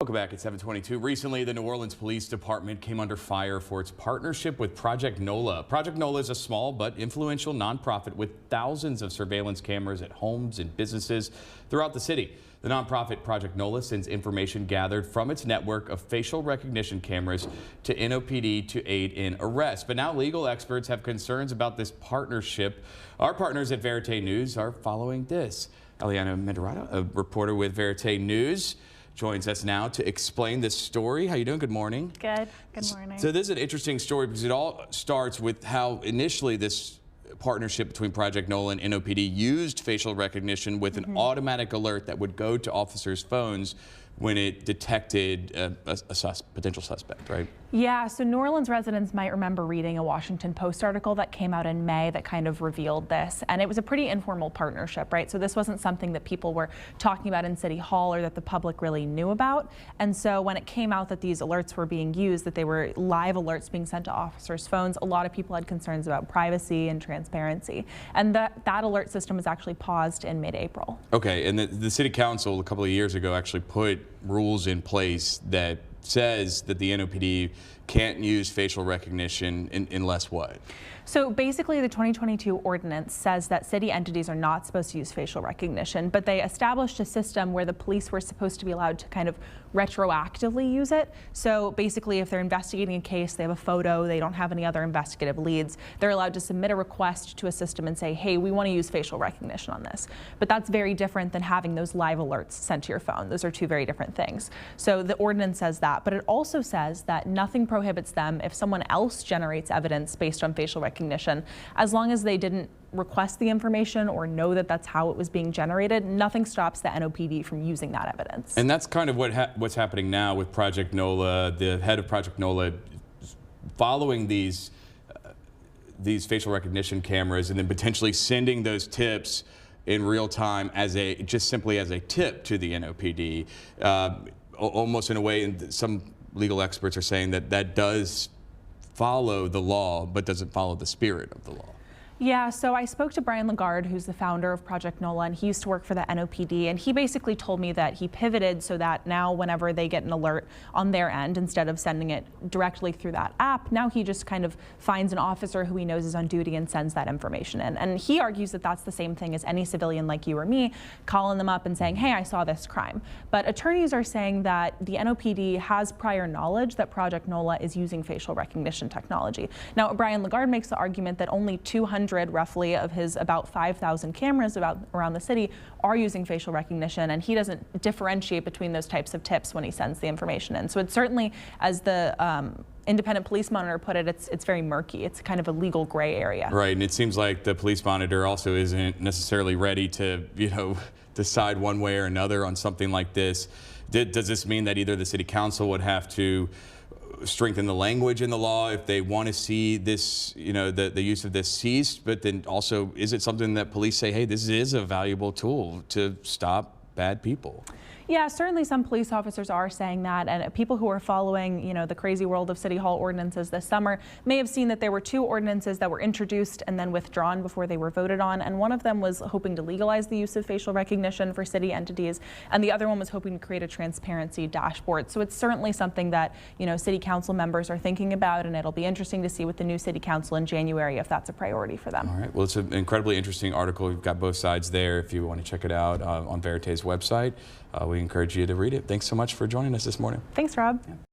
Welcome back at 7:22. Recently, the New Orleans Police Department came under fire for its partnership with Project NOLA. Project NOLA is a small but influential nonprofit with thousands of surveillance cameras at homes and businesses throughout the city. The nonprofit Project NOLA sends information gathered from its network of facial recognition cameras to NOPD to aid in arrests. But now legal experts have concerns about this partnership. Our partners at Verite News are following this. Eliana Mendoza, a reporter with Verite News, joins us now to explain this story. How you doing? Good morning. Good. Good morning. So this is an interesting story because it all starts with how initially this partnership between Project NOLA and NOPD used facial recognition with an automatic alert that would go to officers' phones when it detected a potential suspect, right? Yeah, so New Orleans residents might remember reading a Washington Post article that came out in May that kind of revealed this. And it was a pretty informal partnership, right? So this wasn't something that people were talking about in City Hall or that the public really knew about. And so when it came out that these alerts were being used, that they were live alerts being sent to officers' phones, a lot of people had concerns about privacy and transparency. And that alert system was actually paused in mid-April. Okay, and the City Council a couple of years ago actually put rules in place that says that the NOPD can't use facial recognition unless what? So basically the 2022 ordinance says that city entities are not supposed to use facial recognition, but they established a system where the police were supposed to be allowed to kind of retroactively use it. So basically if they're investigating a case, they have a photo, they don't have any other investigative leads, they're allowed to submit a request to a system and say, hey, we want to use facial recognition on this. But that's very different than having those live alerts sent to your phone. Those are two very different things. So the ordinance says that, but it also says that nothing prohibits them if someone else generates evidence based on facial recognition, as long as they didn't request the information or know that that's how it was being generated, nothing stops the NOPD from using that evidence. And that's kind of what's happening now with Project NOLA. The head of Project NOLA following these facial recognition cameras and then potentially sending those tips in real time as just simply as a tip to the NOPD, almost in a way. And some legal experts are saying that that does follow the law, but doesn't follow the spirit of the law. Yeah, so I spoke to Brian Lagarde, who's the founder of Project NOLA, and he used to work for the NOPD, and he basically told me that he pivoted so that now whenever they get an alert on their end, instead of sending it directly through that app, now he just kind of finds an officer who he knows is on duty and sends that information in. And he argues that that's the same thing as any civilian like you or me calling them up and saying, hey, I saw this crime. But attorneys are saying that the NOPD has prior knowledge that Project NOLA is using facial recognition technology. Now, Brian Lagarde makes the argument that only 200 roughly of his about 5,000 cameras around the city are using facial recognition, and he doesn't differentiate between those types of tips when he sends the information in. So it's certainly, as the independent police monitor put it, it's very murky. It's kind of a legal gray area. Right, and it seems like the police monitor also isn't necessarily ready to, decide one way or another on something like this. Does this mean that either the city council would have to strengthen the language in the law if they want to see this, the use of this ceased, but then also is it something that police say, hey, this is a valuable tool to stop bad people? Yeah, certainly some police officers are saying that, and people who are following, the crazy world of City Hall ordinances this summer may have seen that there were two ordinances that were introduced and then withdrawn before they were voted on, and one of them was hoping to legalize the use of facial recognition for city entities, and the other one was hoping to create a transparency dashboard. So it's certainly something that, city council members are thinking about, and it'll be interesting to see with the new city council in January if that's a priority for them. All right, well, it's an incredibly interesting article. We've got both sides there if you want to check it out on Verite's website. We encourage you to read it. Thanks so much for joining us this morning. Thanks, Rob. Yeah.